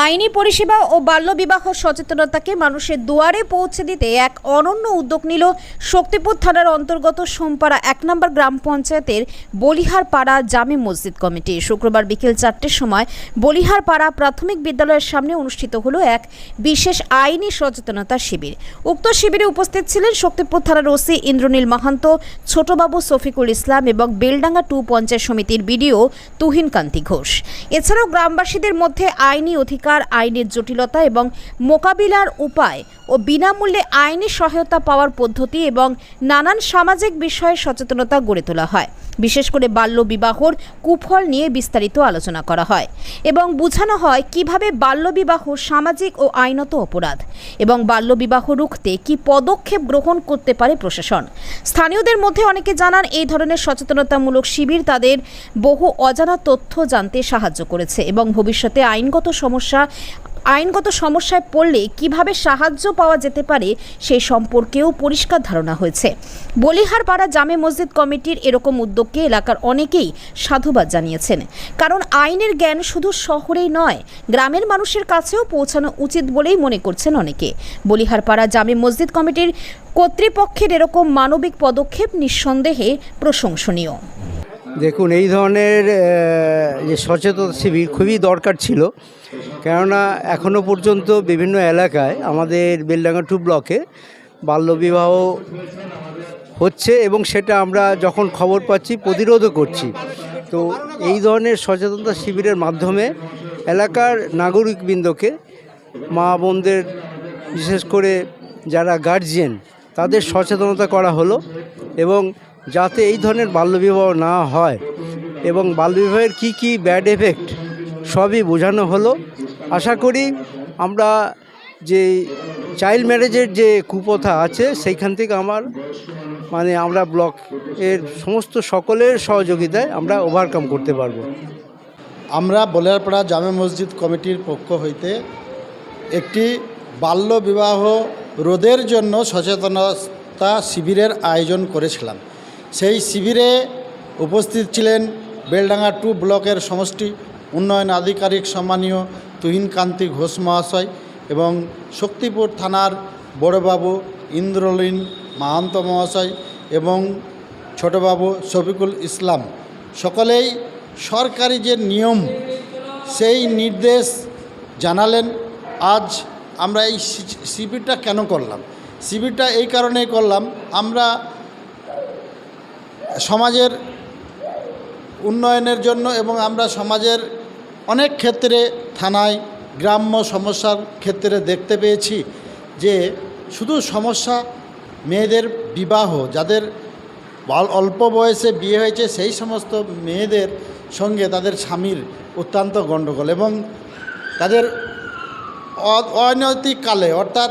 আইনি পরিষেবা ও বাল্যবিবাহ সচেতনতাকে মানুষের দুয়ারে পৌঁছে দিতে এক অনন্য উদ্যোগ নিল শক্তিপুর থানার অন্তর্গত সোমপাড়া ১ নম্বর গ্রাম পঞ্চায়েতের বলিহারপাড়া জামে মসজিদ কমিটি। শুক্রবার বিকেল ৪টের সময় বলিহারপাড়া প্রাথমিক বিদ্যালয়ের সামনে অনুষ্ঠিত হলো এক বিশেষ আইনি সচেতনতা শিবির। উক্ত শিবিরে উপস্থিত ছিলেন শক্তিপুর থানার ওসি ইন্দ্রনীল মাহান্ত, ছোটবাবু শফিকুল ইসলাম এবং বেলডাঙ্গা 2 পঞ্চায়েত সমিতির বিডিও তুহিন কান্তি ঘোষ। এছাড়াও গ্রামবাসীদের মধ্যে আইনি অধিকার, আইনের জটিলতা এবং মোকাবিলার উপায় ও বিনামূল্যে আইনি সহায়তা পাওয়ার পদ্ধতি এবং নানান সামাজিক বিষয়ে সচেতনতা গড়ে তোলা হয়। বিশেষ করে বাল্য বিবাহর কুফল নিয়ে বিস্তারিত আলোচনা করা হয় এবং বোঝানো হয় কিভাবে বাল্যবিবাহ সামাজিক ও আইনত অপরাধ এবং বাল্যবিবাহ রুখতে কি পদক্ষেপ গ্রহণ করতে পারে প্রশাসন। স্থানীয়দের মধ্যে অনেকে জানান এই ধরনের সচেতনতামূলক শিবির তাদের বহু অজানা তথ্য জানতে সাহায্য করেছে এবং ভবিষ্যতে আইনগত সমস্যায় পড়লে কিভাবে সাহায্য পাওয়া যেতে পারে সেই সম্পর্কেও পরিষ্কার ধারণা হয়েছে। বলিহারপাড়া জামে মসজিদ কমিটির এরকম উদ্যোগকে এলাকার অনেকেই সাধুবাদ জানিয়েছেন, কারণ আইনের জ্ঞান শুধু শহরেই নয়, গ্রামের মানুষের কাছেও পৌঁছানো উচিত বলেই মনে করছেন অনেকে। বলিহারপাড়া জামে মসজিদ কমিটির কর্তৃপক্ষের এরকম মানবিক পদক্ষেপ নিঃসন্দেহে প্রশংসনীয়। দেখুন, এই ধরনের যে সচেতনতা শিবির খুবই দরকার ছিল, কেননা এখনও পর্যন্ত বিভিন্ন এলাকায় আমাদের বেলডাঙ্গা 2 ব্লকে বাল্যবিবাহ হচ্ছে এবং সেটা আমরা যখন খবর পাচ্ছি প্রতিরোধও করছি। তো এই ধরনের সচেতনতা শিবিরের মাধ্যমে এলাকার নাগরিকবৃন্দকে, মা বোনদের, বিশেষ করে যারা গার্জিয়ান, তাদের সচেতনতা করা হলো এবং যাতে এই ধরনের বাল্যবিবাহ না হয় এবং বাল্যবিবাহের কি ব্যাড এফেক্ট সবই বোঝানো হলো। আশা করি আমরা যে চাইল্ড ম্যারেজের যে কুপ্রথা আছে সেইখান থেকে আমরা ব্লকের সমস্ত সকলের সহযোগিতায় আমরা ওভারকাম করতে পারবো। আমরা বলিহারপাড়া জামে মসজিদ কমিটির পক্ষ হইতে একটি বাল্যবিবাহ রোধের জন্য সচেতনতা শিবিরের আয়োজন করেছিলাম। সেই শিবিরে উপস্থিত ছিলেন বেলডাঙ্গা 2 ব্লকের সমষ্টি উন্নয়ন আধিকারিক সম্মানীয় তুহিন কান্তি ঘোষ মহাশয় এবং শক্তিপুর থানার বড়বাবু ইন্দ্রলীন মাহান্ত মহাশয় এবং ছোটবাবু শফিকুল ইসলাম। সকলেই সরকারি যে নিয়ম সেই নির্দেশ জানালেন। আজ আমরা এই শিবিরটা কেন করলাম? শিবিরটা এই কারণেই করলাম, আমরা সমাজের উন্নয়নের জন্য এবং আমরা সমাজের অনেক ক্ষেত্রে থানায় গ্রাম্য সমস্যার ক্ষেত্রে দেখতে পেয়েছি যে শুধু সমস্যা মেয়েদের বিবাহ, যাদের অল্প বয়সে বিয়ে হয়েছে সেই সমস্ত মেয়েদের সঙ্গে তাদের স্বামীর অত্যন্ত গণ্ডগোল এবং তাদের অনৈতিক কালে অর্থাৎ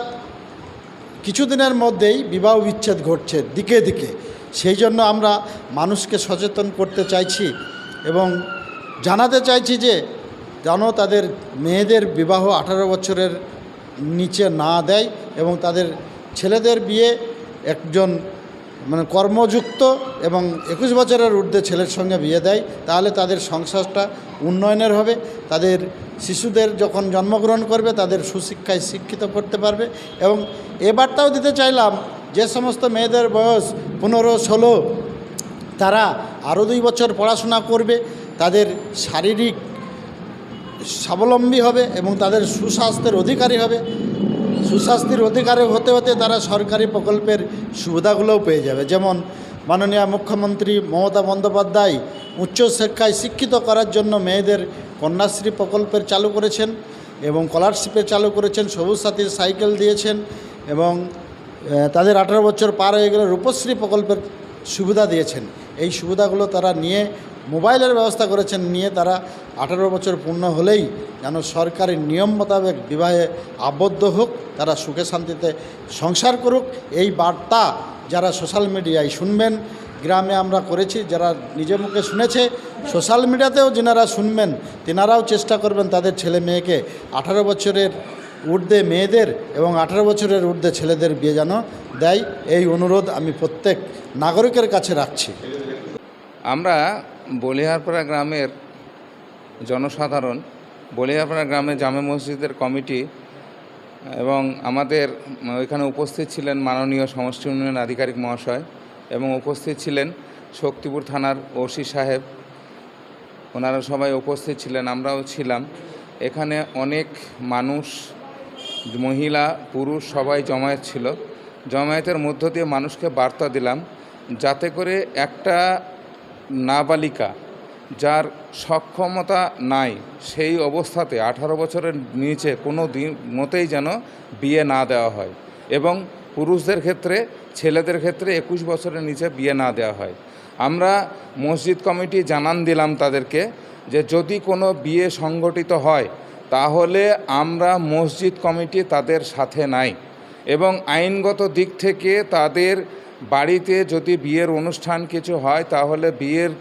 কিছুদিনের মধ্যেই বিবাহ বিচ্ছেদ ঘটছে দিকে দিকে। সেই জন্য আমরা মানুষকে সচেতন করতে চাইছি এবং জানাতে চাইছি যে যেন তাদের মেয়েদের বিবাহ 18 বছরের নিচে না দেয় এবং তাদের ছেলেদের বিয়ে একজন কর্মযুক্ত এবং 21 বছরের ঊর্ধ্বে ছেলের সঙ্গে বিয়ে দেয়, তাহলে তাদের সংসারটা উন্নয়নের হবে। তাদের শিশুদের যখন জন্মগ্রহণ করবে তাদের সুশিক্ষায় শিক্ষিত করতে পারবে। এবং এ বার্তাও দিতে চাইলাম যে সমস্ত মেয়েদের বয়স 15-16, তারা আরও 2 বছর পড়াশোনা করবে, তাদের শারীরিক স্বাবলম্বী হবে এবং তাদের সুস্বাস্থ্যের অধিকারী হবে। সুস্বাস্থ্যের অধিকারী হতে হতে তারা সরকারি প্রকল্পের সুবিধাগুলোও পেয়ে যাবে। যেমন মাননীয় মুখ্যমন্ত্রী মমতা বন্দ্যোপাধ্যায় উচ্চশিক্ষায় শিক্ষিত করার জন্য মেয়েদের কন্যাশ্রী প্রকল্পের চালু করেছেন এবং স্কলারশিপের চালু করেছেন, সবুজ সাথীর সাইকেল দিয়েছেন এবং তাদের 18 বছর পার হয়ে গেলে রূপশ্রী প্রকল্পের সুবিধা দিয়েছেন। এই সুবিধাগুলো তারা নিয়ে, মোবাইলের ব্যবস্থা করেছেন, নিয়ে তারা 18 বছর পূর্ণ হলেই যেন সরকারি নিয়ম মোতাবেক বিবাহে আবদ্ধ হোক, তারা সুখে শান্তিতে সংসার করুক। এই বার্তা যারা সোশ্যাল মিডিয়ায় শুনবেন, গ্রামে আমরা করেছি, যারা নিজের মুখে শুনেছে, সোশ্যাল মিডিয়াতেও যেনারা শুনবেন তেনারাও চেষ্টা করবেন তাদের ছেলে মেয়েকে 18 বছরের ঊর্ধ্বে মেয়েদের এবং 18 বছরের ঊর্ধ্বে ছেলেদের বিয়ে যেন দেয়। এই অনুরোধ আমি প্রত্যেক নাগরিকের কাছে রাখছি। আমরা বলিহারপাড়া গ্রামের জনসাধারণ বলিয়ারপাড়া গ্রামে জামে মসজিদের কমিটি এবং আমাদের ওইখানে উপস্থিত ছিলেন মাননীয় সমষ্টি উন্নয়ন আধিকারিক মহাশয় এবং উপস্থিত ছিলেন শক্তিপুর থানার ওসি সাহেব, ওনারা সবাই উপস্থিত ছিলেন, আমরাও ছিলাম। এখানে অনেক মানুষ, মহিলা পুরুষ সবাই জমায়েত ছিল। জমায়েতের মধ্য দিয়ে মানুষকে বার্তা দিলাম যাতে করে একটা নাবালিকা যার সক্ষমতা নাই সেই অবস্থাতে 18 বছরের নিচে কোনো মতেই যেন বিয়ে না দেওয়া হয় এবং পুরুষদের ক্ষেত্রে, ছেলেদের ক্ষেত্রে 21 বছরের নিচে বিয়ে না দেওয়া হয়। আমরা মসজিদ কমিটি জানান দিলাম তাদেরকে যে যদি কোনো বিয়ে সংগঠিত হয় তাহলে আমরা মসজিদ কমিটি তাদের সাথে নাই এবং আইনগত দিক থেকে তাদের বাড়িতে যদি বিয়ের অনুষ্ঠান কিছু হয় তাহলে বিয়ের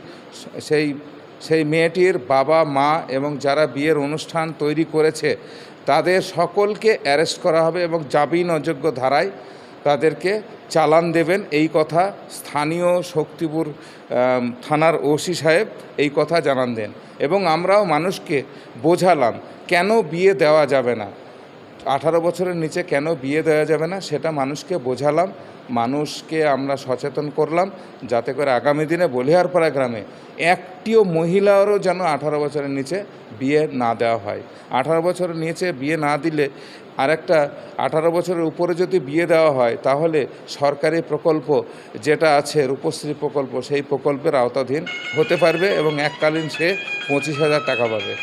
সেই মেয়েটির বাবা মা এবং যারা বিয়ের অনুষ্ঠান তৈরি করেছে তাদের সকলকে অ্যারেস্ট করা হবে এবং জামিন অযোগ্য ধারায় তাদেরকে চালান দেবেন, এই কথা স্থানীয় শক্তিপুর থানার ওসি সাহেব এই কথা জানান দেন। এবং আমরাও মানুষকে বোঝালাম কেন বিয়ে দেওয়া যাবে না, 18 বছরের নিচে কেন বিয়ে দেওয়া যাবে না সেটা মানুষকে বোঝালাম, মানুষকে আমরা সচেতন করলাম যাতে করে আগামী দিনে বলিহারপাড়া গ্রামে একটিও মহিলারও যেন 18 বছরের নিচে বিয়ে না দেওয়া হয়। 18 বছরের নিচে বিয়ে না দিলে আরেকটা 18 বছরের উপরে যদি বিয়ে দেওয়া হয় তাহলে সরকারি প্রকল্প যেটা আছে রূপশ্রী প্রকল্প, সেই প্রকল্পের আওতাধীন হতে পারবে এবং এককালীন সে 25,000 টাকা পাবে।